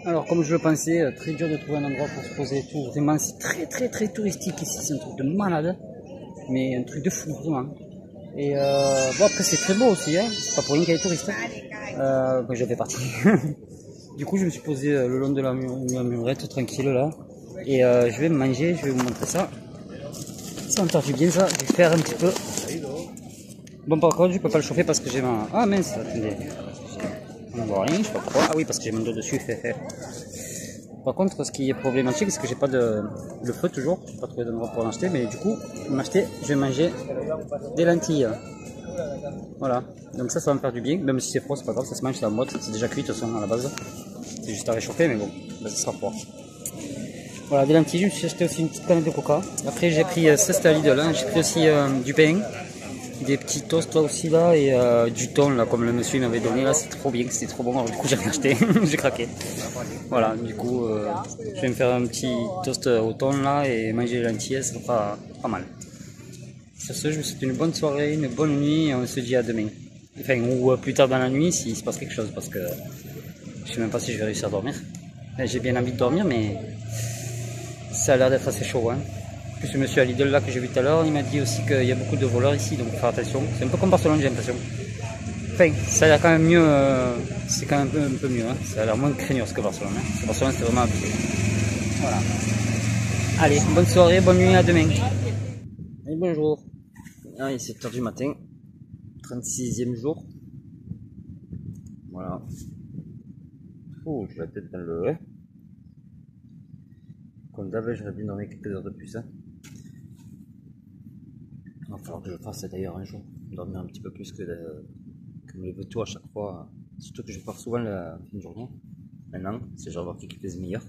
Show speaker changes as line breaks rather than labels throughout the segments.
Alors, comme je le pensais, très dur de trouver un endroit pour se poser et tout. Vraiment, c'est très touristique ici. C'est un truc de malade. Mais un truc de fou, vraiment. Et bon, après, c'est très beau aussi, hein. C'est pas pour rien qu'il y a des touristes. Quand j'avais parti. Du coup, je me suis posé le long de la murette, tranquille là. Et je vais me manger, je vais vous montrer ça. Ça va me faire du bien, ça. Je vais faire un petit peu. Bon, par contre, je peux pas le chauffer parce que j'ai ma. Ah mince, attendez. On ne voit rien, je sais pas pourquoi. Ah oui, parce que j'ai mon dos dessus. Par contre, ce qui est problématique, c'est que j'ai pas de feu toujours. J'ai pas trouvé d'endroit pour en acheter, mais du coup, je vais manger des lentilles. Voilà. Donc ça va me faire du bien. Même si c'est froid, c'est pas grave, ça se mange, c'est la moite. C'est déjà cuit de toute façon à la base. C'est juste à réchauffer, mais bon, là, ça sera froid. Voilà, des lentilles. Je me suis acheté aussi une petite canette de coca. Après, j'ai pris, ça c'était à Lidl, hein. J'ai pris aussi du pain. Des petits toasts là aussi là et du thon là comme le monsieur m'avait donné là, c'est trop bien, c'était trop bon. Alors du coup j'ai rien acheté, j'ai craqué. Voilà, du coup je vais me faire un petit toast au thon là et manger les lentilles, ça sera pas mal. Sur ce, je vous souhaite une bonne soirée, une bonne nuit et on se dit à demain. Enfin, ou plus tard dans la nuit s'il se passe quelque chose parce que je sais même pas si je vais réussir à dormir. Enfin, j'ai bien envie de dormir mais ça a l'air d'être assez chaud, hein. En plus, le monsieur à Lidl là que j'ai vu tout à l'heure, il m'a dit aussi qu'il y a beaucoup de voleurs ici, donc faut faire attention. C'est un peu comme Barcelone, j'ai l'impression. Enfin, ça a l'air quand même mieux, c'est quand même un peu mieux, hein. Ça a l'air moins craignos que Barcelone, hein. Parce que Barcelone, c'est vraiment abusé. Voilà. Allez, bonne soirée, bonne nuit, à demain. Et bonjour. Ah, il est 7 h du matin, 36e jour. Voilà. Oh, j'ai la tête dans le. Comme d'hab, j'aurais dû dormir quelques heures de plus, hein. Il va falloir que je le fasse d'ailleurs un jour. Dormir un petit peu plus que me lever tôt à chaque fois. Surtout que je pars souvent la fin de journée. Maintenant, c'est genre voir qui plaise meilleur.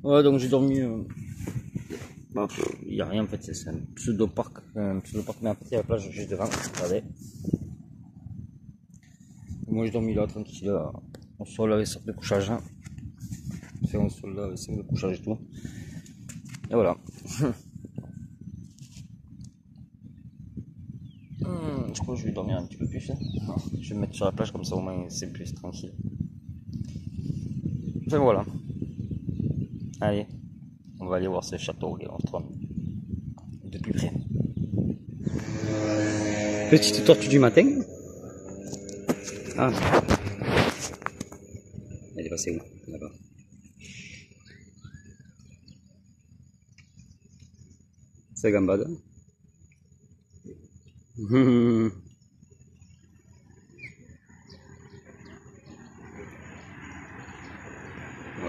Ouais, donc j'ai dormi. Bah, il n'y a rien en fait, c'est un pseudo-parc. Un pseudo-parc, mais en fait, il y a la plage juste devant. Regardez. Moi, j'ai dormi là, tranquille, là, au sol avec sorte de couchage. Hein. Enfin, au sol là, avec sorte de couchage et tout. Et voilà. Je crois que je vais dormir un petit peu plus. Hein. Je vais me mettre sur la plage comme ça, au moins, c'est plus tranquille. Enfin, voilà. Allez, on va aller voir ce château Game of Thrones de plus près. Petite tortue du matin. Ah. Elle est passée où? Là-bas. C'est gambade. Bon,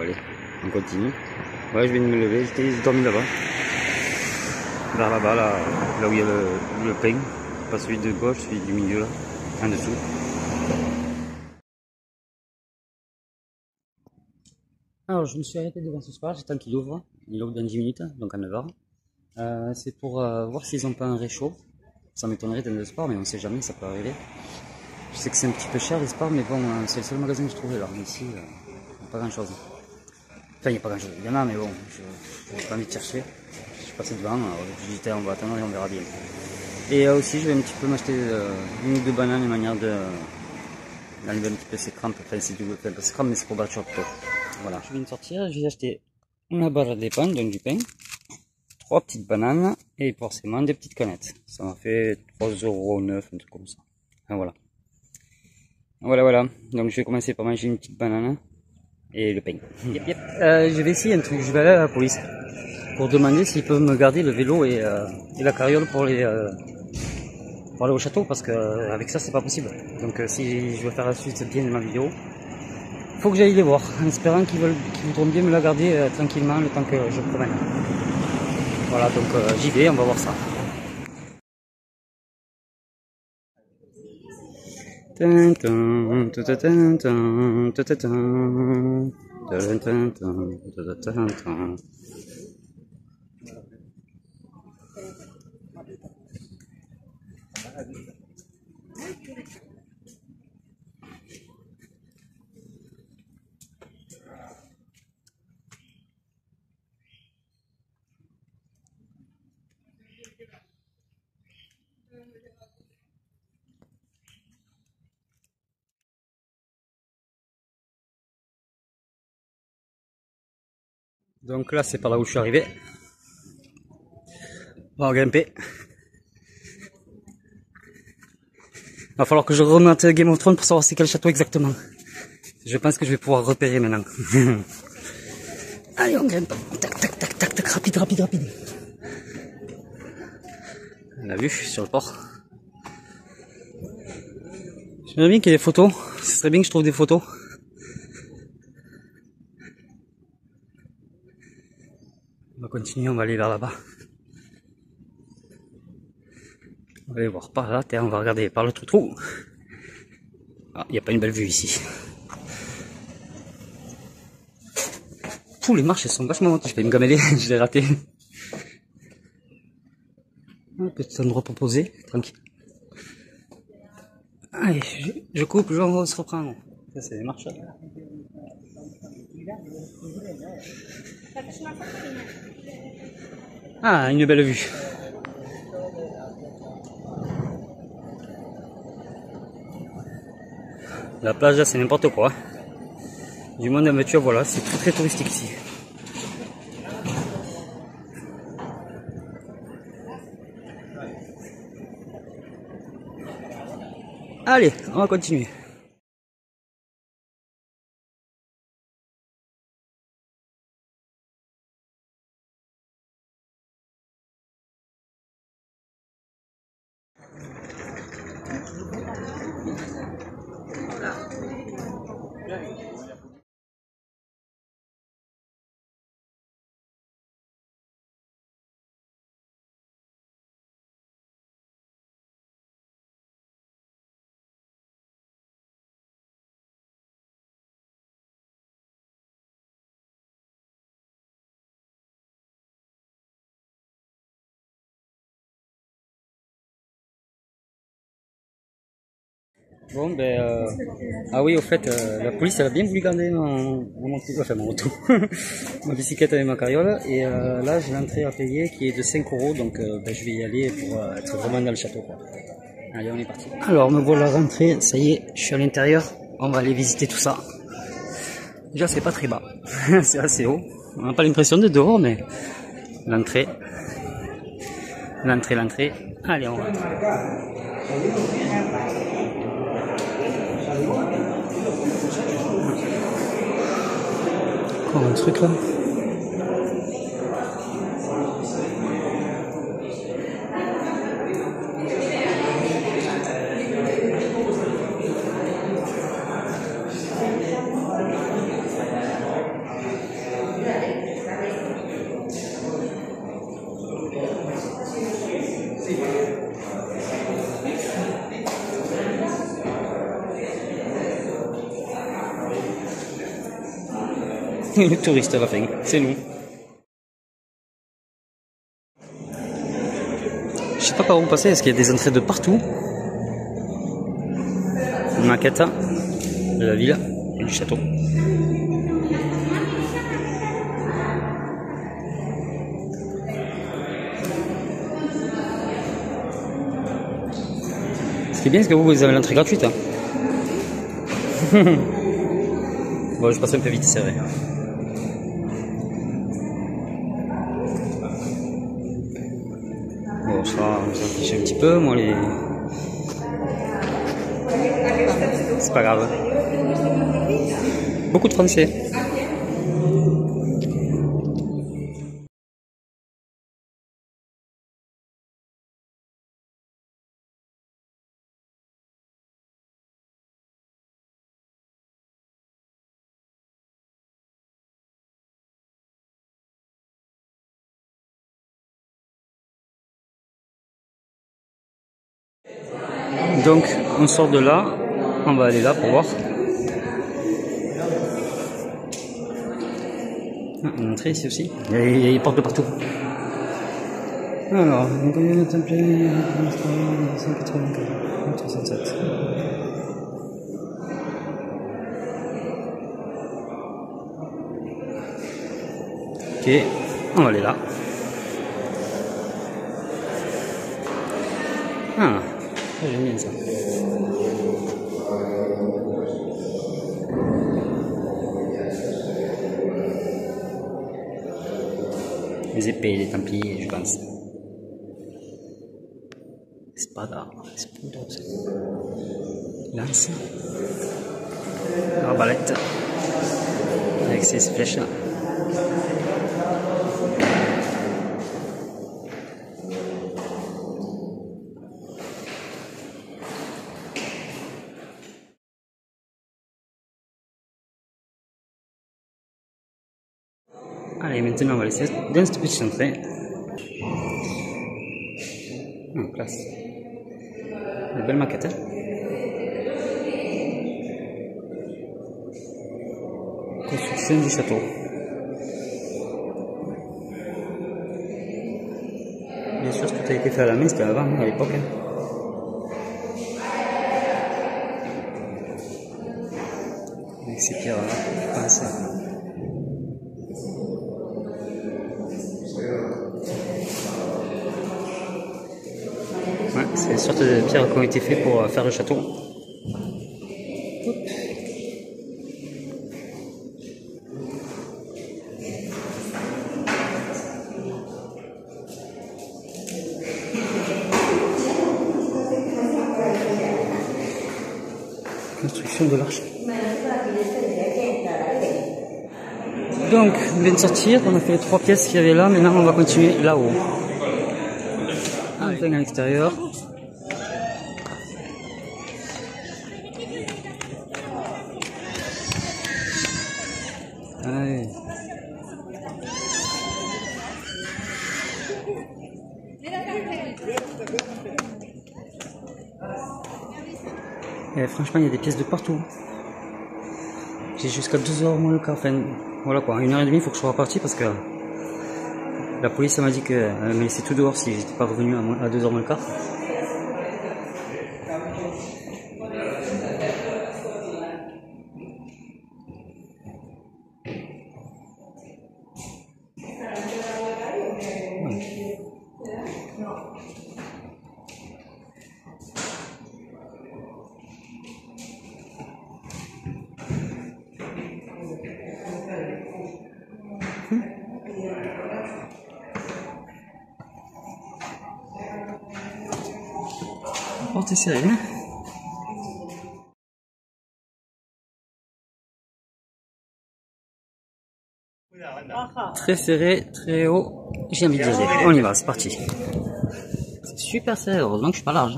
allez, on continue. Ouais, je viens de me lever, j'étais dormi là-bas. Vers là-bas, là où il y a le pain. Pas celui de gauche, celui du milieu là, en dessous. Alors, je me suis arrêté devant ce soir, j'attends qu'il ouvre. Il ouvre dans 10 minutes, donc à 9 h. C'est pour voir s'ils ont pas un réchaud. Ça m'étonnerait dans le sport, mais on sait jamais, ça peut arriver. Je sais que c'est un petit peu cher les sports, mais bon, c'est le seul magasin que je trouvais là. Ici, il n'y a pas grand chose. Enfin, il n'y a pas grand chose. Il y en a, mais bon, je n'ai pas envie de chercher. Je suis passé devant, je dis, on va attendre et on verra bien. Et aussi, je vais un petit peu m'acheter une ou deux bananes, une manière d'enlever un petit peu ces crampes. Enfin, c'est c'est crampes, mais c'est pour battre plutôt. Voilà. Je viens de sortir, j'ai acheté une barre de pain, donc du pain, 3 petites bananes et forcément des petites canettes. Ça m'a fait 3,9 €, un truc comme ça. Ah, voilà. Voilà. Donc je vais commencer par manger une petite banane et le pain. Je vais essayer un truc, je vais aller à la police pour demander s'ils peuvent me garder le vélo et la carriole pour aller au château parce que avec ça c'est pas possible. Donc si je veux faire la suite bien de ma vidéo, faut que j'aille les voir en espérant qu'ils voudront bien me la garder tranquillement le temps que je me promène. Voilà, donc j'y vais, on va voir ça. Donc là, c'est par là où je suis arrivé. On va grimper. Va falloir que je remette Game of Thrones pour savoir c'est quel château exactement. Je pense que je vais pouvoir repérer maintenant. Allez, on grimpe. Tac, tac, tac, tac, tac, rapide, rapide, rapide. On a vu sur le port. J'aimerais bien qu'il y ait des photos. Ce serait bien que je trouve des photos. On va continuer, on va aller vers là-bas. On va aller voir par là, on va regarder par l'autre trou. Ah, il n'y a pas une belle vue ici. Pouh, les marches elles sont vachement montées. Je vais me gameler, je l'ai raté. Un petit endroit pour poser, tranquille. Allez, je coupe, on se reprend. Ça c'est les marches. Ah, une belle vue. La plage là c'est n'importe quoi. Du monde en voiture, voilà, c'est très très touristique ici. Allez, on va continuer. Bon ben ah oui au fait la police elle a bien voulu garder mon moto, enfin mon moto, ma bicyclette avec ma carriole et là j'ai l'entrée à payer qui est de 5 € donc ben, je vais y aller pour être vraiment dans le château quoi. Allez on est parti. Alors me voilà rentré, ça y est, je suis à l'intérieur, on va aller visiter tout ça. Déjà c'est pas très bas, c'est assez haut, on n'a pas l'impression de dehors mais l'entrée, allez on rentre. Encore un truc là. Le touriste à la fin, c'est nous. Je sais pas par où passer, est-ce qu'il y a des entrées de partout? Une maquette de la ville et du château. Ce qui est bien, c'est que vous avez l'entrée gratuite. Hein. Bon, je passe un peu vite, c'est vrai. Bon, ça on s'affiche un petit peu, moi les... C'est pas grave. Beaucoup de Français. Donc on sort de là, on va aller là pour voir. Ah, une entrée ici aussi, il y a des portes de partout. Alors, on connaît le template 184, ok, on va aller là. Ah, j'aime bien ça. Les épées, les templiers, je pense. Spada, spudos. Lance. Arbalète. Avec ses flèches là. Allez, maintenant on va laisser dans cette petite entrée. Classe. Une belle maquette. Hein, construction du château. Bien sûr, tout a été fait à la main, c'était avant, à l'époque. Hein. Avec ces pierres là, je pense. Ouais, c'est des sortes de pierres qui ont été faites pour faire le château. Hop. Construction de l'arche. Donc, on vient de sortir, on a fait les 3 pièces qu'il y avait là, maintenant on va continuer là-haut. Enfin à l'extérieur. Allez. Et franchement, il y a des pièces de partout. J'ai jusqu'à 2h moins le quart. Enfin, voilà quoi, 1h30, il faut que je sois reparti parce que la police m'a dit qu'elle me laissait tout dehors si j'étais pas revenu à 2h moins le quart. Porte est serrée, hein. Très serré, très haut, j'ai envie de dire. On y va, c'est parti. C'est super serré, heureusement que je suis pas large.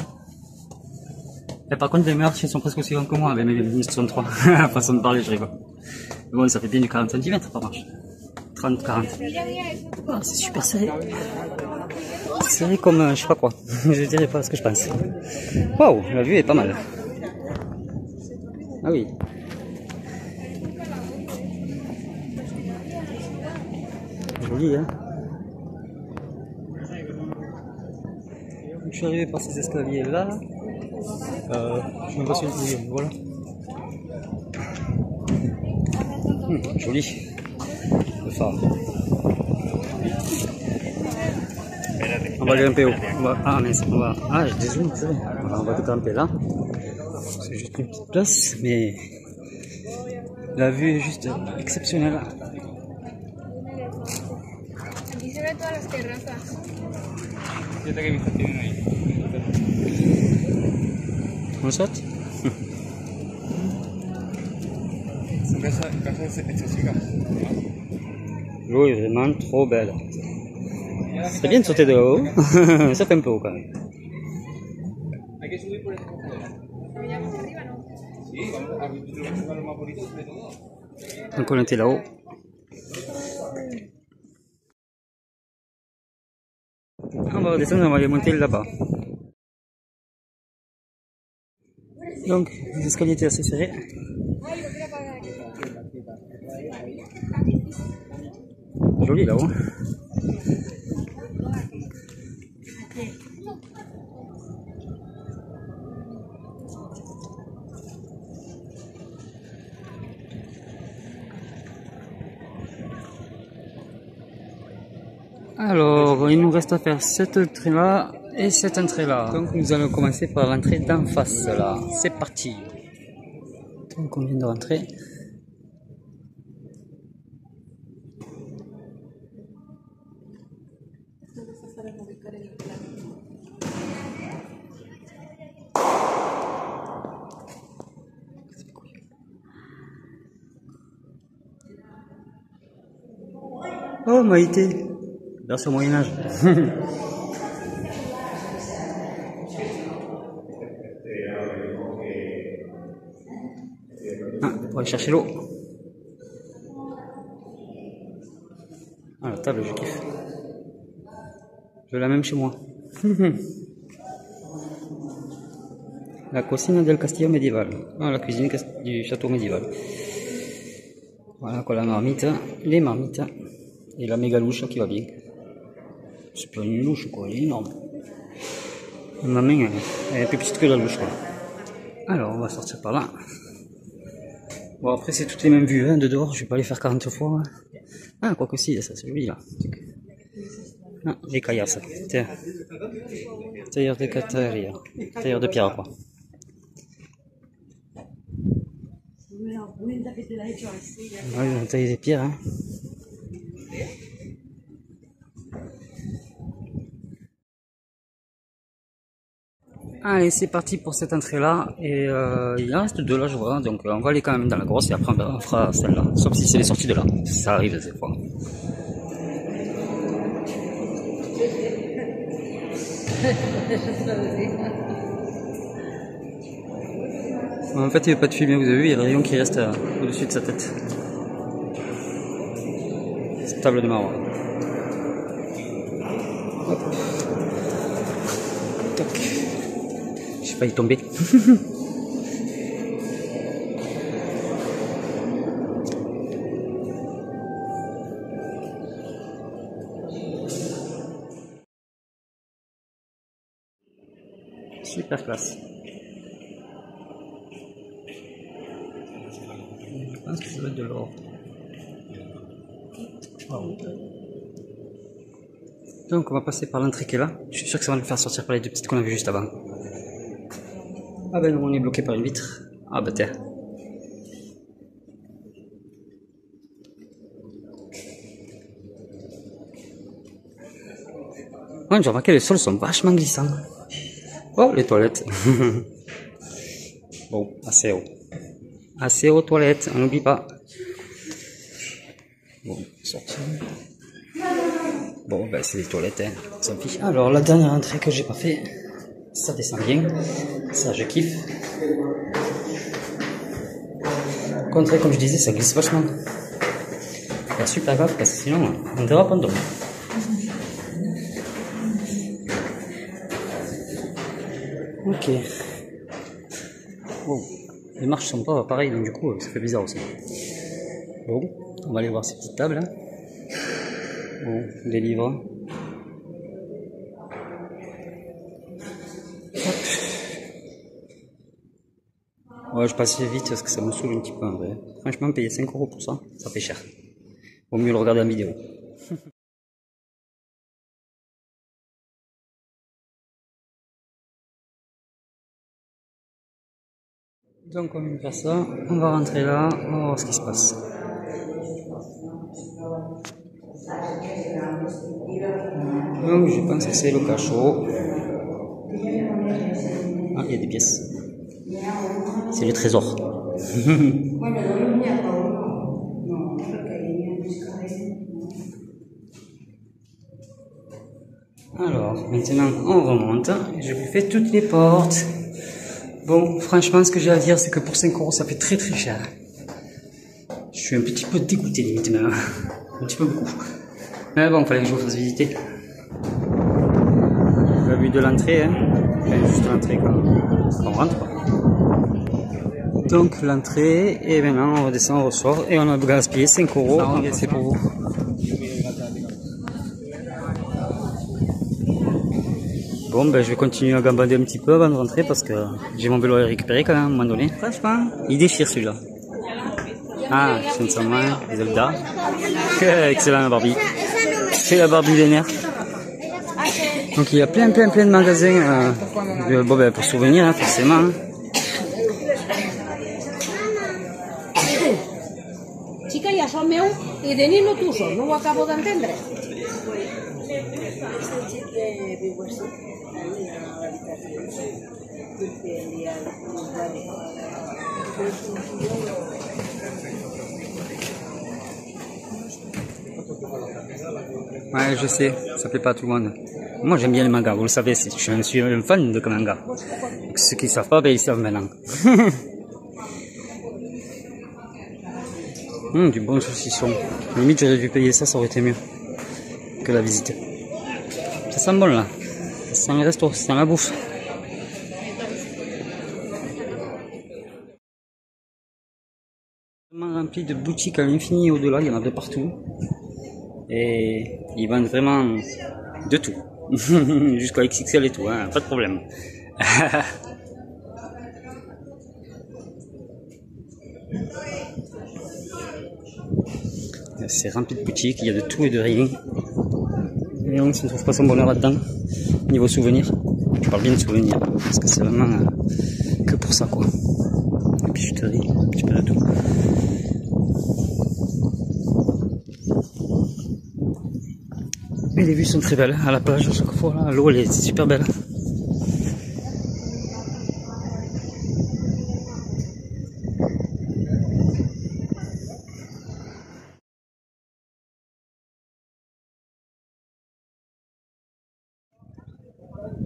Et par contre, les meurtres sont presque aussi grands que moi, avec mes 63. Façon de parler, je rigole. Mais bon, ça fait bien du 40 cm par marche. 30-40. Oh, c'est super serré. Serré comme je sais pas quoi. Je dirais pas ce que je pense. Waouh, la vue est pas mal. Ah oui. Joli, hein. Je suis arrivé par ces escaliers là. Je me vois sur le voilà. Joli. Le phare. On va grimper haut. Ah mince, on va. Ah, j'ai des zooms, on va grimper là. C'est juste une petite place, mais la vue est juste exceptionnelle. On saute? L'eau est vraiment trop belle. C'est bien de sauter de là-haut. Ça fait un peu haut quand même. Donc on était là-haut. On va redescendre, on va aller monter là-bas. Donc les escaliers étaient assez serrés. Joli là-haut. Alors, il nous reste à faire cette entrée-là et cette entrée-là. Donc, nous allons commencer par l'entrée d'en face, là. C'est parti. Donc, on vient de rentrer. Oh Maïté, version Moyen-Âge. Ah, pour aller chercher l'eau. Ah, la table, je kiffe. Je veux la même chez moi. La cuisine del castillo médiéval. Ah, la cuisine du château médiéval. Voilà quoi, la marmite, les marmites. Et la méga louche qui va bien. C'est pas une louche quoi, elle est énorme. Ma main elle est plus petite que la louche quoi. Alors on va sortir par là. Bon après c'est toutes les mêmes vues hein, de dehors, je vais pas les faire 40 fois. Hein. Ah quoi que si, ça c'est joli là. Ah, les caillasses. Tailleur de cataria. Tailleur de pierre quoi. Ouais, ils ont taillé des pierres hein. Allez, c'est parti pour cette entrée-là. Et il en reste deux là, je vois. Donc on va aller quand même dans la grosse et après on fera celle-là. Sauf si c'est les sorties de là. Ça arrive des fois. En fait, il n'y a pas de filmer, vous avez vu, il y a le rayon qui reste au-dessus de sa tête. Cette table de marbre. Hop. Toc. J'ai failli tomber. Super classe. Je pense que ça doit être de l'or. Wow. Donc on va passer par l'entrée qui est là. Je suis sûr que ça va nous faire sortir par les deux petites qu'on a vues juste avant. Ah ben non, on est bloqué par une vitre. Ah bah tiens. Ouais, j'ai remarqué les sols sont vachement glissants. Oh, les toilettes. Bon, assez haut. Assez aux toilettes, on n'oublie pas. Bon, sorti. Bon, ben c'est les toilettes, hein. On s'en fiche. Alors, la dernière entrée que j'ai pas fait, ça descend bien. Ça, je kiffe. Au contraire, comme je disais, ça glisse vachement. Faire super gaffe parce que sinon, on dérape en tombe. Ok. Wow. Les marches sont pas pareilles, donc du coup, ça fait bizarre aussi. Bon, on va aller voir ces petites tables. Hein. Bon, des livres. Hop. Ouais, je passe vite parce que ça me saoule un petit peu en vrai. Franchement, payer 5 € pour ça, ça fait cher. Vaut mieux le regarder en vidéo. Donc on va faire ça, on va rentrer là, on va voir ce qui se passe. Donc je pense que c'est le cachot. Ah, il y a des pièces. C'est le trésor. Alors, maintenant on remonte. Je vous fais toutes les portes. Bon, franchement, ce que j'ai à dire, c'est que pour 5 € ça fait très très cher. Je suis un petit peu dégoûté limite même. Un petit peu beaucoup. Mais bon, il fallait que je vous fasse visiter. La vue de l'entrée, hein. Enfin, juste l'entrée quand on rentre. Donc l'entrée, et maintenant on redescend, on ressort, et on a gaspillé 5 €. Et c'est pour vous. Bon, ben je vais continuer à gambader un petit peu avant de rentrer parce que j'ai mon vélo à récupérer quand même à un moment donné. Franchement, il déchire celui-là. Ah, Chainsaw Zelda. Excellent la Barbie. C'est la Barbie vénère. Donc il y a plein de magasins bon, ben, pour souvenirs, hein, forcément.
Chica, ya son meus y de niño tuyo, no lo acabo de entender.
Ouais, je sais, ça plaît pas à tout le monde. Moi j'aime bien les mangas, vous le savez, je suis un fan de manga. Donc, ceux qui savent pas, ben ils savent maintenant. Du bon saucisson. Limite j'aurais dû payer ça, ça aurait été mieux que la visite. Ça sent bon là. Ça sent les restos, ça sent la bouffe. Rempli de boutiques à l'infini et au-delà, il y en a de partout. Et ils vendent vraiment de tout. Jusqu'à XXL et tout, hein, pas de problème. C'est rempli de boutiques, il y a de tout et de rien. Et donc, ça ne trouve pas son bonheur là-dedans. Niveau souvenirs, je parle bien de souvenirs, parce que c'est vraiment que pour ça, quoi. Et puis je te dis un petit peu de tout. Mais les vues sont très belles à la plage à chaque fois, l'eau elle est super belle.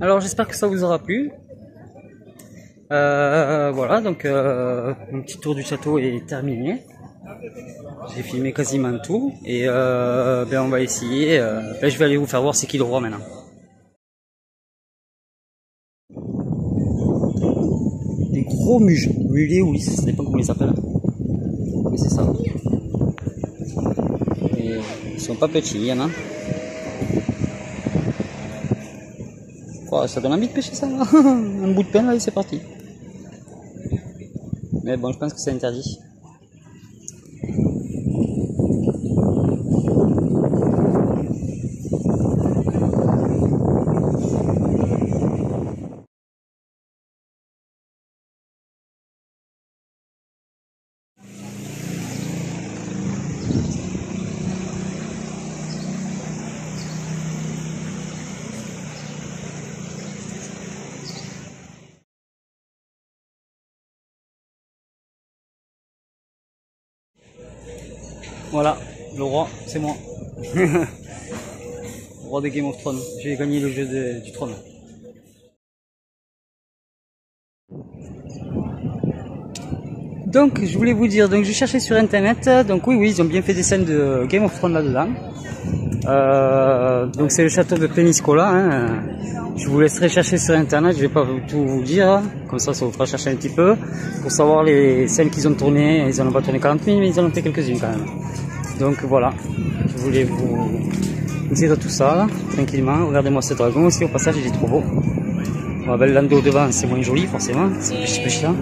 Alors j'espère que ça vous aura plu. Voilà, donc mon petit tour du château est terminé. J'ai filmé quasiment tout et ben on va essayer. Ben je vais aller vous faire voir c'est qui le roi maintenant. Des gros mulets ou lys, ça dépend comment ils s'appellent. Mais c'est ça. Et ils sont pas petits, il y en a. Oh, ça donne envie de pêcher ça là. Un bout de pain là et c'est parti. Mais bon, je pense que c'est interdit. Voilà, le roi, c'est moi. Le roi de Game of Thrones. J'ai gagné le jeu du trône. Donc, je voulais vous dire, donc je cherchais sur internet, donc oui, ils ont bien fait des scènes de Game of Thrones là-dedans. Donc c'est le château de Péniscola, hein. Je vous laisserai chercher sur internet, je vais pas tout vous dire, comme ça vous fera chercher un petit peu, pour savoir les scènes qu'ils ont tournées. Ils en ont pas tourné 40 000, mais ils en ont fait quelques-unes quand même. Donc voilà, je voulais vous dire tout ça, là, tranquillement. Regardez-moi ce dragon aussi, au passage il est trop beau. On va Lando devant, c'est moins joli forcément, c'est petit peu chiant.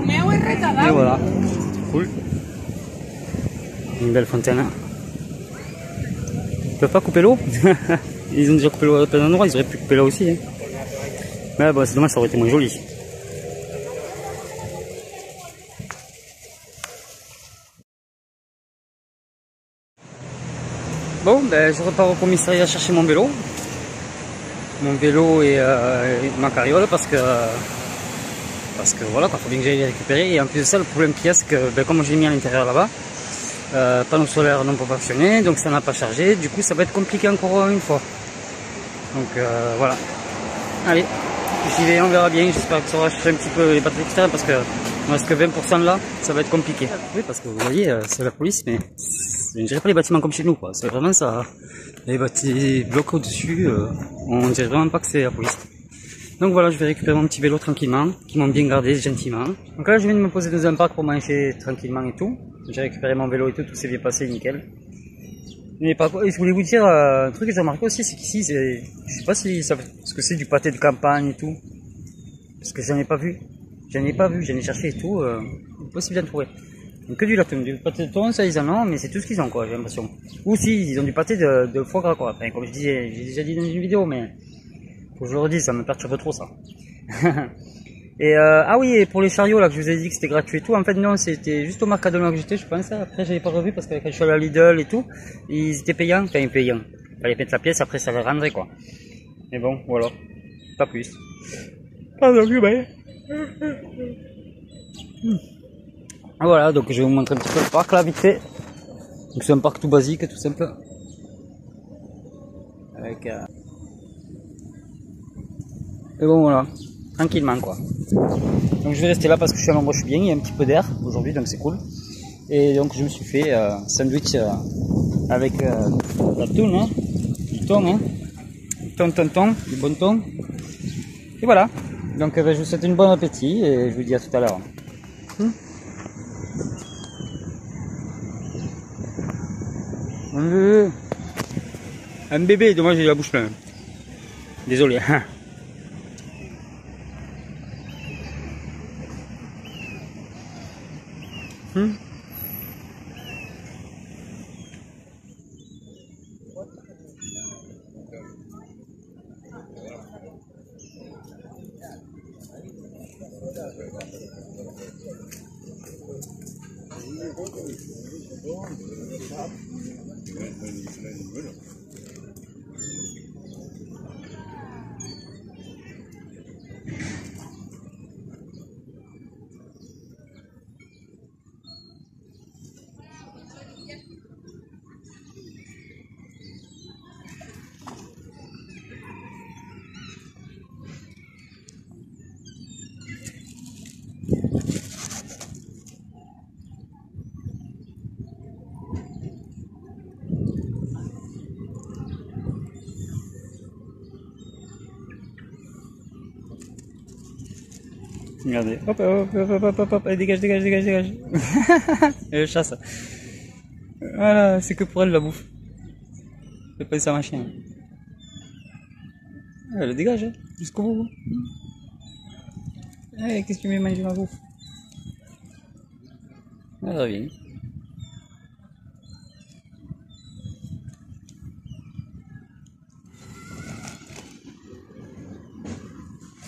Et voilà, c'est cool. Une belle fontaine. Ils peuvent pas couper l'eau. Ils ont déjà coupé l'eau à plein d'endroits, ils auraient pu couper là aussi. Hein. Mais bon, c'est dommage, ça aurait été moins joli. Bon, ben je repars au commissariat chercher mon vélo. Mon vélo et ma carriole parce que voilà, il faut bien que j'aille les récupérer. Et en plus de ça, le problème qu'il y a, c'est que ben, comme j'ai mis à l'intérieur là-bas, panneaux solaires non pas fonctionné, donc ça n'a pas chargé. Du coup, ça va être compliqué encore une fois. Donc voilà. Allez, j'y vais, on verra bien. J'espère que ça va chercher un petit peu les batteries externes parce que il ne reste que 20% là, ça va être compliqué. Oui, parce que vous voyez, c'est la police, mais je ne dirais pas les bâtiments comme chez nous, quoi. C'est vraiment ça. Les blocs au-dessus, on dirait vraiment pas que c'est la police. Donc voilà, je vais récupérer mon petit vélo tranquillement, qui m'ont bien gardé gentiment. Donc là, je viens de me poser dans un parc pour manger tranquillement et tout. J'ai récupéré mon vélo et tout s'est bien passé, nickel. Mais par contre, je voulais vous dire, un truc que j'ai remarqué aussi, c'est qu'ici, je sais pas si ça, ce que c'est du pâté de campagne et tout. Parce que j'en ai pas vu. J'en ai cherché et tout, impossible d'en trouver. Donc que du latum, du pâté de thon, ça ils en ont, mais c'est tout ce qu'ils ont quoi, j'ai l'impression. Ou si, ils ont du pâté de foie gras quoi. Enfin, comme je disais, j'ai déjà dit dans une vidéo, mais faut que je le redise, ça me perturbe trop ça. Et ah oui, et pour les chariots là que je vous ai dit que c'était gratuit et tout, en fait non, c'était juste au Mercadona que j'étais, je pense. Après j'avais pas revu parce que quand je suis allé à Lidl et tout, ils étaient payants, enfin payants. Fallait mettre la pièce, après ça le rendrait quoi. Mais bon, voilà. Pas plus. Pas non plus, ben. Voilà, donc je vais vous montrer un petit peu le parc là, vite fait. Donc c'est un parc tout basique, tout simple. Avec... Et bon voilà, tranquillement quoi. Donc je vais rester là parce que je suis à l'endroit où je suis bien, il y a un petit peu d'air aujourd'hui, donc c'est cool. Et donc je me suis fait sandwich avec la toune, hein, du thon, hein, thon, du bon thon. Et voilà, donc je vous souhaite une bonne appétit et je vous dis à tout à l'heure. Un bébé, dommage j'ai la bouche pleine. Désolé. Regardez, hop, allez, dégage. Elle chasse. Voilà, c'est que pour elle la bouffe. C'est pas ça machin. Elle dégage, hein, jusqu'au bout. Allez, qu'est-ce que tu me manges ma bouffe? Elle revient.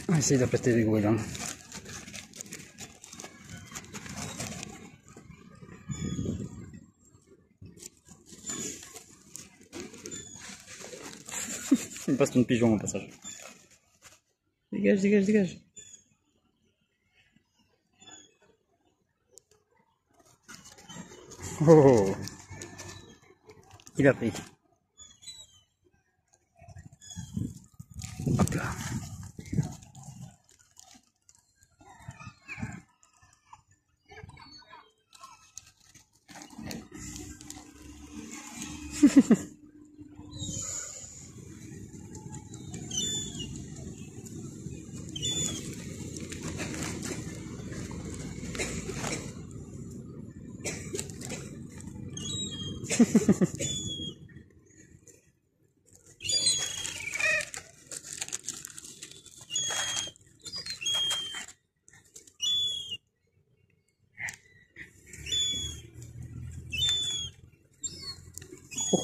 On va essayer d'applaster les goélands. Il me passe une pigeon au passage. Dégage. Oh, il a pris. Hop là.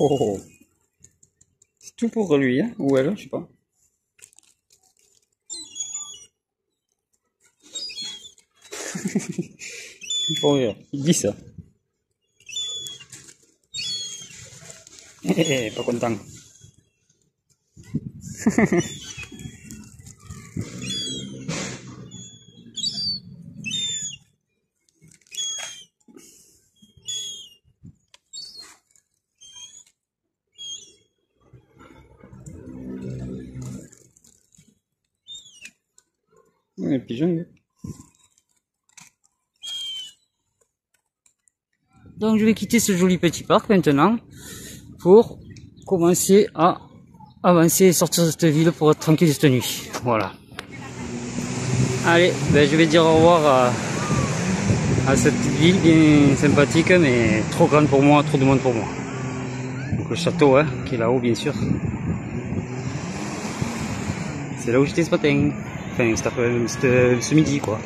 Oh. C'est tout pour lui, hein, ou elle, je sais pas. Pour rire, il dit ça. Pas content. Les pigeons. Donc je vais quitter ce joli petit parc maintenant pour commencer à avancer et sortir de cette ville pour être tranquille cette nuit. Voilà. Allez, ben je vais dire au revoir à cette petite ville bien sympathique mais trop grande pour moi, trop de monde pour moi. Donc le château hein, qui est là-haut bien sûr. C'est là où j'étais ce matin. Enfin, ce midi quoi.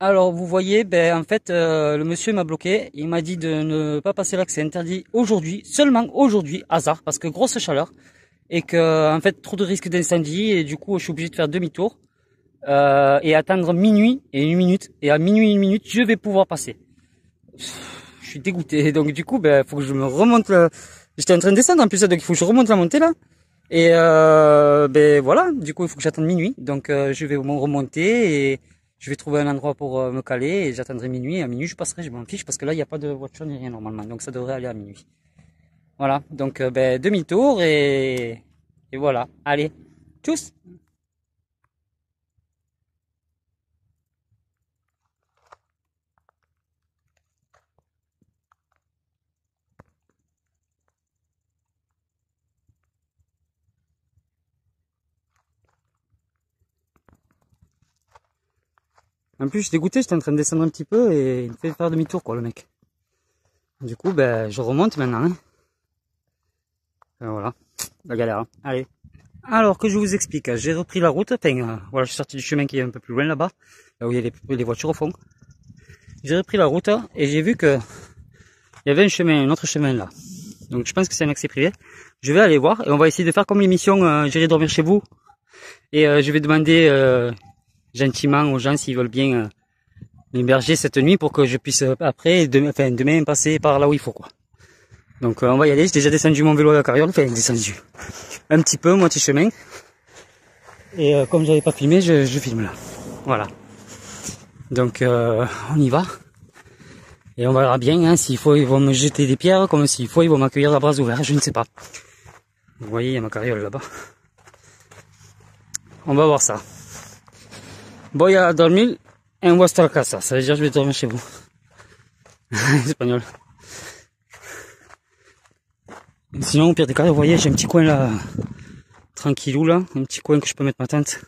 Alors vous voyez, ben en fait le monsieur m'a bloqué, il m'a dit de ne pas passer là, que c'est interdit aujourd'hui, seulement aujourd'hui, hasard, parce que grosse chaleur, et que en fait trop de risques d'incendie, et du coup je suis obligé de faire demi-tour, et attendre minuit et 1 minute, et à minuit et 1 minute je vais pouvoir passer. Je suis dégoûté, donc du coup ben faut que je me remonte, j'étais en train de descendre en plus, donc il faut que je remonte la montée là, et ben voilà, du coup il faut que j'attende minuit, donc je vais me remonter, et je vais trouver un endroit pour me caler, et j'attendrai minuit, et à minuit je passerai, je m'en fiche, parce que là il n'y a pas de voiture ni rien normalement, donc ça devrait aller à minuit. Voilà, donc ben, demi-tour, et voilà, allez, tchuss. En plus je suis dégoûté, j'étais en train de descendre un petit peu, et il me fait faire demi-tour quoi le mec. Du coup ben je remonte maintenant, hein. Voilà, la galère, hein. Allez. Alors que je vous explique, j'ai repris la route, enfin voilà, je suis sorti du chemin qui est un peu plus loin là-bas, là où il y a les voitures au fond. J'ai repris la route et j'ai vu que il y avait un autre chemin là. Donc je pense que c'est un accès privé. Je vais aller voir et on va essayer de faire comme l'émission J'irai dormir chez vous. Et je vais demander gentiment aux gens s'ils veulent bien m'héberger cette nuit pour que je puisse après, demain passer par là où il faut quoi. Donc on va y aller, j'ai déjà descendu mon vélo à la carriole, enfin descendu un petit peu, moitié chemin. Et comme j'avais pas filmé, je filme là. Voilà. Donc on y va. Et on verra bien, hein, s'il faut ils vont me jeter des pierres, comme s'il faut ils vont m'accueillir à bras ouverts, je ne sais pas. Vous voyez, il y a ma carriole là-bas. On va voir ça. Voy a dormir en vuestra casa, ça veut dire je vais dormir chez vous. Espagnol. Sinon, au pire des cas, vous voyez, j'ai un petit coin là, tranquillou là, un petit coin que je peux mettre ma tente.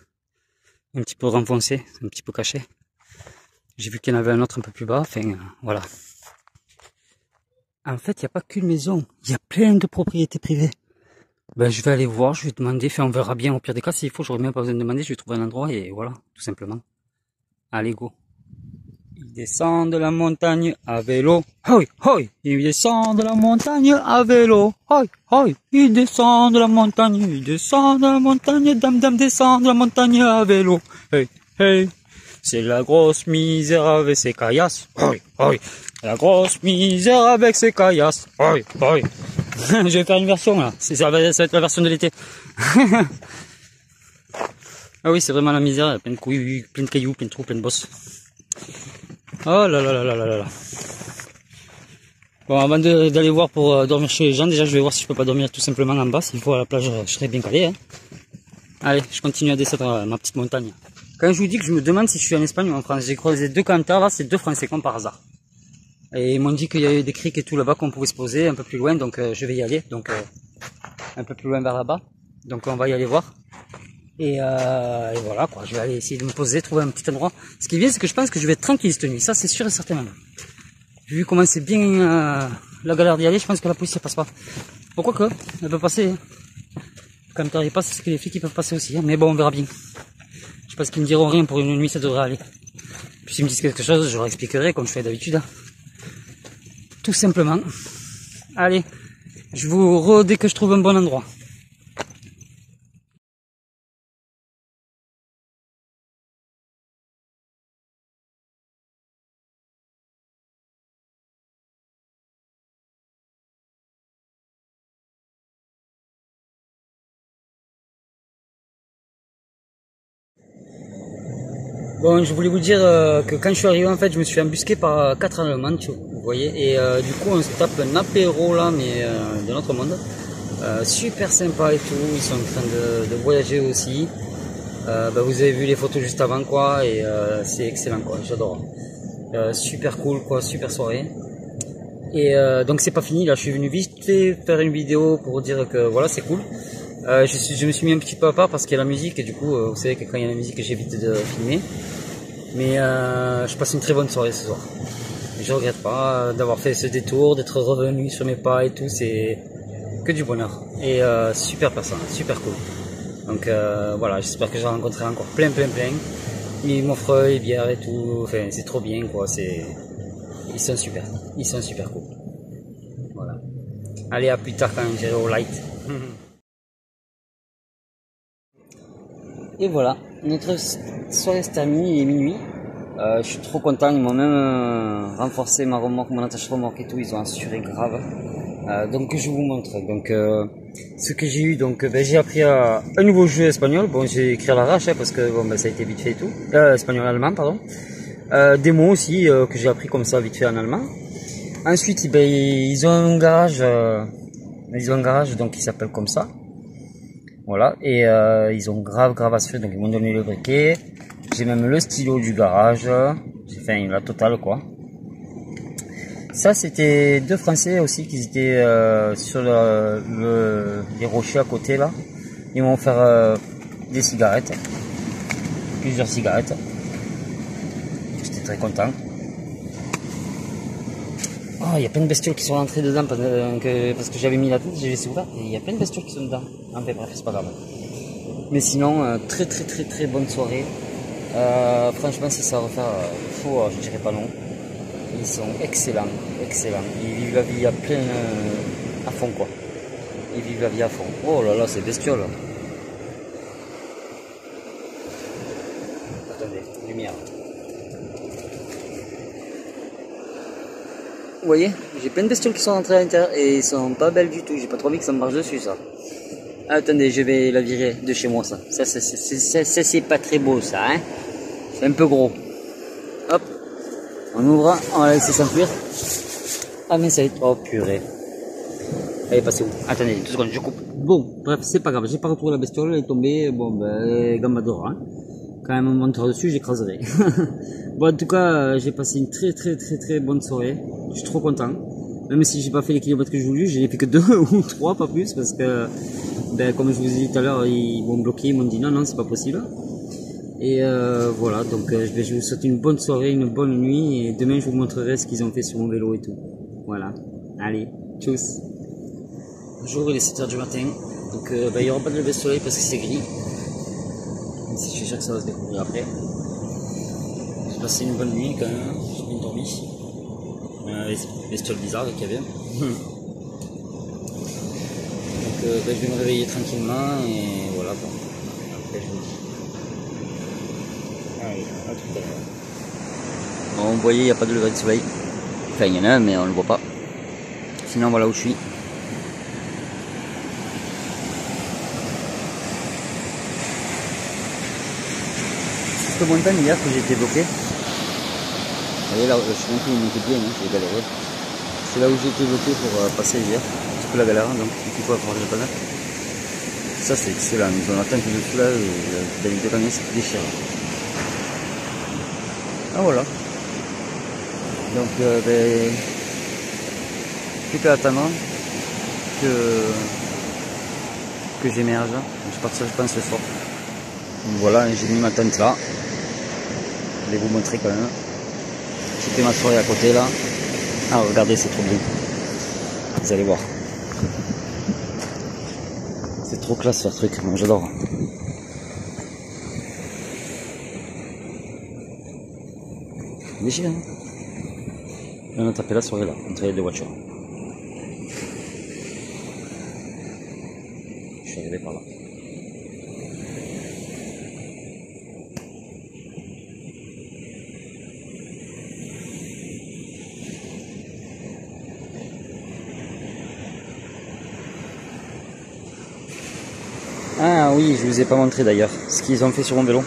Un petit peu renfoncé, un petit peu caché. J'ai vu qu'il y en avait un autre un peu plus bas, enfin, voilà. En fait, il n'y a pas qu'une maison, il y a plein de propriétés privées. Ben, je vais aller voir, je vais demander, enfin, on verra bien au pire des cas, s'il faut, j'aurais même pas besoin de demander, je vais trouver un endroit et voilà, tout simplement. Allez, go. Il descend de la montagne à vélo, hoi, hoi. Il descend de la montagne à vélo, hoi, hoi. Il descend de la montagne, dame, dame, descend de la montagne à vélo, hey, hey. C'est la grosse misère avec ses caillasses, hoi, hoi. La grosse misère avec ses caillasses, hoi, hoi. Je vais faire une version là, ça va être la version de l'été. Ah oui, c'est vraiment la misère, plein de couilles, plein de cailloux, plein de trous, plein de bosses. Oh là là là là là là là. Bon, avant d'aller voir pour dormir chez les gens, déjà je vais voir si je peux pas dormir tout simplement en bas. S'il faut à la plage, je serai bien calé. Hein. Allez, je continue à descendre ma petite montagne. Quand je vous dis que je me demande si je suis en Espagne ou en France, j'ai croisé deux cantars là, c'est deux Français comme par hasard. Et ils m'ont dit qu'il y avait des criques et tout là-bas qu'on pouvait se poser un peu plus loin, donc je vais y aller. Donc un peu plus loin vers là-bas. Donc on va y aller voir. Et voilà quoi, je vais aller essayer de me poser, trouver un petit endroit. Ce qui est bien, c'est que je pense que je vais être tranquille cette nuit, ça c'est sûr et certain. Vu comment c'est bien la galère d'y aller, je pense que la police ne passe pas. Pourquoi que elle peut passer. Hein. Quand t'arrives pas, c'est ce que les flics ils peuvent passer aussi. Hein. Mais bon, on verra bien. Je pense qu'ils me diront rien pour une nuit, ça devrait aller. Puis s'ils me disent quelque chose, je leur expliquerai comme je fais d'habitude. Hein. Tout simplement. Allez, je vous dès que je trouve un bon endroit. Bon, je voulais vous dire que quand je suis arrivé, en fait, je me suis embusqué par 4 Allemands, vous voyez, et du coup, on se tape un apéro là, mais de notre monde. Super sympa et tout, ils sont en train de voyager aussi. Vous avez vu les photos juste avant, quoi, et c'est excellent, quoi, j'adore. Super cool, quoi, super soirée. Et donc c'est pas fini, là, je suis venu vite fait faire une vidéo pour dire que voilà, c'est cool. Je me suis mis un petit peu à part parce qu'il y a la musique et du coup, vous savez que quand il y a la musique, j'évite de filmer. Mais je passe une très bonne soirée ce soir. Je regrette pas d'avoir fait ce détour, d'être revenu sur mes pas et tout, c'est que du bonheur. Et super personne, super cool. Donc voilà, j'espère que j'en rencontrerai encore plein. Ils m'offrent les bières et tout, enfin c'est trop bien quoi, ils sont super cool. Voilà. Allez, à plus tard quand j'irai au light. Et voilà, notre soirée se termine, il est minuit. Je suis trop content, ils m'ont même renforcé ma remorque, mon attache remorque et tout, ils ont assuré grave. Donc je vous montre. Donc ce que j'ai eu, donc j'ai appris un nouveau jeu espagnol. Bon, j'ai écrit à l'arrache parce que bon, ça a été vite fait et tout. Espagnol-allemand, pardon. Des mots aussi que j'ai appris comme ça vite fait en allemand. Ensuite, ils ont un garage, donc qui s'appelle comme ça. Voilà, et ils ont grave assuré, donc ils m'ont donné le briquet. J'ai même le stylo du garage. J'ai fait la totale quoi. Ça, c'était deux Français aussi qui étaient sur les rochers à côté là. Ils m'ont offert des cigarettes, plusieurs cigarettes. J'étais très content. Oh, il y a plein de bestioles qui sont rentrées dedans parce que j'avais mis la tête, j'ai laissé ouvert et il y a plein de bestioles qui sont dedans. Enfin bref, c'est pas grave. Mais sinon, très bonne soirée. Franchement, si ça refaire, je dirais pas non. Ils sont excellents. Ils vivent la vie à plein, à fond quoi. Ils vivent la vie à fond. Oh là là, c'est bestiole. Attendez, lumière. Vous voyez, j'ai plein de bestioles qui sont rentrées à l'intérieur et ils sont pas belles du tout. J'ai pas trop envie que ça me marche dessus ça. Attendez, je vais la virer de chez moi ça. Ça c'est pas très beau ça, hein. C'est un peu gros. Hop, on ouvre, on va la laisser s'enfuir. Ah mais ça y est, oh purée. Elle est passée où? Attendez, 2 secondes, je coupe. Bon, bref, c'est pas grave, j'ai pas retrouvé la bestiole, elle est tombée, bon ben, Gambador, hein. Quand même un monteur dessus, j'écraserai. Bon, en tout cas, j'ai passé une très bonne soirée. Je suis trop content. Même si j'ai pas fait les kilomètres que je voulais, j'ai fait que 2 ou 3, pas plus, parce que, ben, comme je vous ai dit tout à l'heure, ils m'ont bloqué, ils m'ont dit non, c'est pas possible. Et voilà, donc je vous souhaite une bonne soirée, une bonne nuit, et demain je vous montrerai ce qu'ils ont fait sur mon vélo et tout. Voilà, allez, tchuss. Bonjour, il est 7h du matin, donc il n'y aura pas de lever de soleil parce que c'est gris. Même si je suis sûr que ça va se découvrir après. J'ai passé une bonne nuit quand même, j'ai bien dormi. Les bestioles bizarres qu'il y avait. Donc je vais me réveiller tranquillement et voilà. Bon. Après je vous dis. Allez, à tout à l'heure. Bon, vous voyez, il n'y a pas de lever de soleil. Enfin, il y en a un, mais on ne le voit pas. Sinon, voilà où je suis. C'est cette montagne hier que j'ai été bloqué. Vous voyez là, je suis monté une montée bien, hein, j'ai galéré. C'est là où j'ai été bloqué pour passer hier. Un petit peu la galère, donc il faut avoir le panneau. Ça c'est excellent, ils ont la tente dessus là, avec deux camions, c'est déchirant. Ah voilà. Donc plus qu'à attendre que j'émerge. Je partirai je pense ce soir. Donc voilà, j'ai mis ma tente là. Je vais vous montrer quand même. J'ai fait ma soirée à côté là. Ah regardez, c'est trop bien. Vous allez voir. C'est trop classe ce truc, moi j'adore. Déchiré, hein. On a tapé la soirée là, entre les deux voitures. Je suis arrivé par là. Ah oui, je vous ai pas montré d'ailleurs ce qu'ils ont fait sur mon vélo.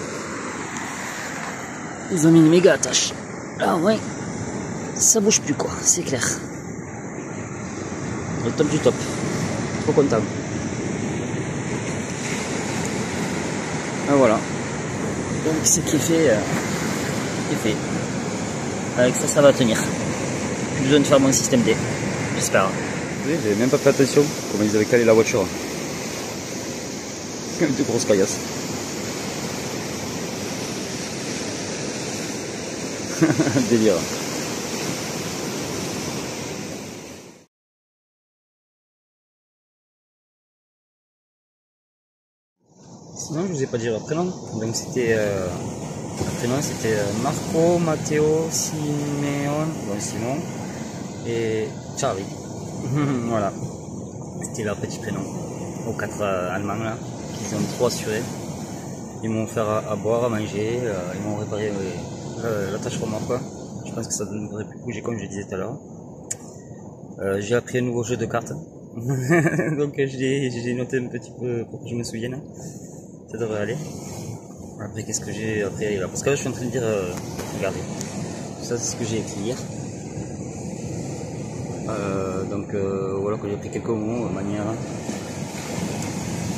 Ils ont mis une méga attache. Ah ouais, ça bouge plus quoi, c'est clair. Le top du top. Trop content. Ah voilà. Donc ce qui est fait est fait. Avec ça, ça va tenir. Plus besoin de faire mon système D. J'espère. Oui, j'avais même pas fait attention comment ils avaient calé la voiture. De grosses caillasses. Délire. Sinon, je vous ai pas dit leur prénom. Donc c'était Le prénom c'était Marco, Matteo, Simeon, bon Simon et Charlie. Voilà, c'était leur petit prénom. Aux 4 Allemands là, qu'ils ont trop assuré. Ils m'ont offert à boire, à manger, ils m'ont réparé l'attache remorque quoi. Je pense que ça devrait plus bouger comme je disais tout à l'heure. J'ai appris un nouveau jeu de cartes. Donc j'ai noté un petit peu pour que je me souvienne. Ça devrait aller. Après qu'est-ce que j'ai après là? Parce que là je suis en train de dire regardez. Ça c'est ce que j'ai écrit hier. Donc voilà que j'ai pris quelques mots manière.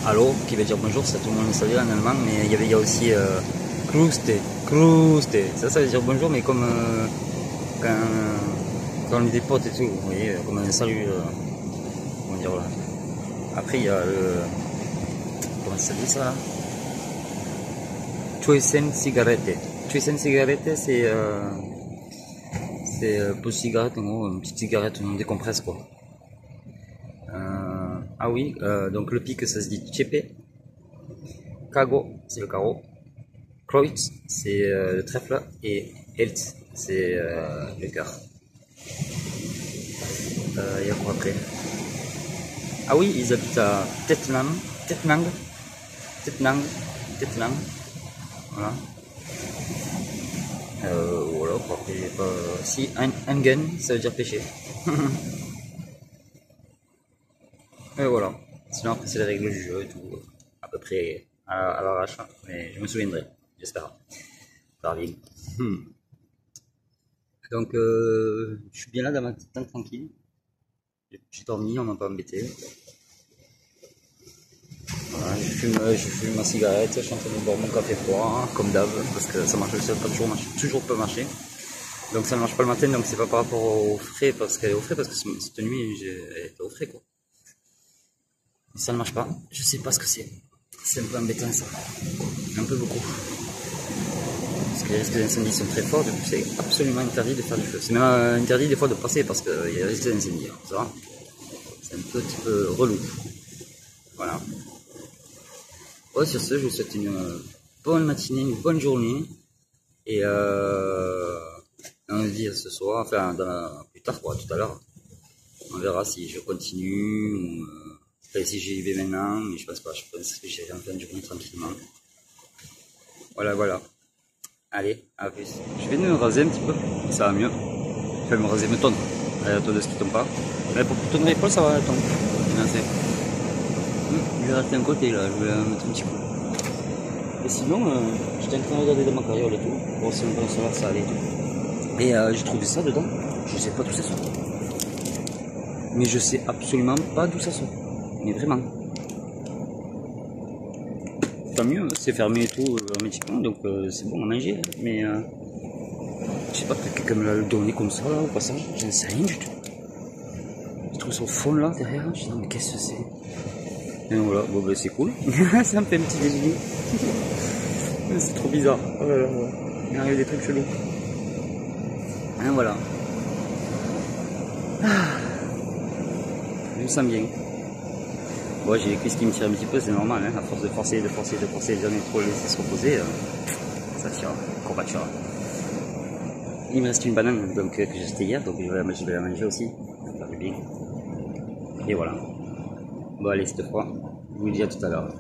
Allo qui veut dire bonjour, ça tout le monde le savait en allemand, mais il y a aussi Kruste, ça veut dire bonjour, mais comme quand on est des potes et tout, vous voyez, comme un salut, comment dire là. Après il y a le, comment ça dit ça là? Tuesen cigarette. Tuesen cigarette c'est pour cigarette en gros, une petite cigarette, on décompresse quoi. Ah oui, donc le pic ça se dit Chepe. Kago, c'est le carreau. Kreuz, c'est le trèfle. Et Helt, c'est le cœur. Il y a quoi après? Ah oui, ils habitent à Tetnang. Voilà. Voilà, quoi. Après, si, Engen, ça veut dire pêcher. Et voilà. Sinon après c'est les règles du jeu et tout, à peu près à l'arrache, mais je me souviendrai, j'espère. Darwin. Donc je suis bien là dans ma petite tente tranquille. J'ai dormi, on m'a pas embêté. Voilà, je fume ma cigarette, je suis en train de boire mon café froid, comme d'hab, parce que ça marche pas toujours pas marcher. Donc ça ne marche pas le matin, donc c'est pas par rapport au frais, parce qu'elle est au frais, parce que cette nuit elle était au frais quoi. Ça ne marche pas, je sais pas ce que c'est. C'est un peu embêtant ça. Un peu beaucoup. Parce que les risques d'incendie sont très forts, du coup c'est absolument interdit de faire du feu. C'est même interdit des fois de passer parce qu'il y a des risques d'incendie. Ça va. C'est un petit peu relou. Voilà. Ouais, sur ce, je vous souhaite une bonne matinée, une bonne journée. Et on se dit ce soir, enfin plus tard quoi, tout à l'heure. On verra si je continue ou si j'y vais maintenant, mais je pense pas, je pense que j'irai en fin de journée tranquillement. Voilà. Allez, à plus. Je vais me raser un petit peu, ça va mieux. Je vais me raser, me tondre. La tondeuse qui tombe pas. Mais pour tondre l'épaule, ça va, elle tombe. Je vais rester un côté là, je vais mettre un petit coup. Et sinon, j'étais en train de regarder dans ma carriole et tout, voir si le bon soir ça allait et tout. Et j'ai trouvé ça dedans, je sais pas d'où ça sort. Mais je sais absolument pas d'où ça sort. Mais vraiment. Tant mieux, c'est fermé et tout hermétiquement, donc c'est bon à manger. Mais je sais pas, peut-être quelqu'un me l'a donné comme ça là, ou pas ça, je ne sais rien du tout. Je trouve ça au fond là, derrière, je me dis mais qu'est-ce que c'est? Et voilà, bon ben c'est cool, ça me fait un petit déjeuner. C'est trop bizarre, oh là là, il arrive des trucs chelous. Et voilà. Je me sens bien. Bon, j'ai les cuisses qui me tirent un petit peu, c'est normal, hein, à force de forcer, jamais trop laisser se reposer, ça tire, courbature. Il me reste une banane donc, que j'ai achetée hier, donc je vais la manger aussi, ça fait bien. Et voilà. Bon allez, cette fois, je vous dis à tout à l'heure.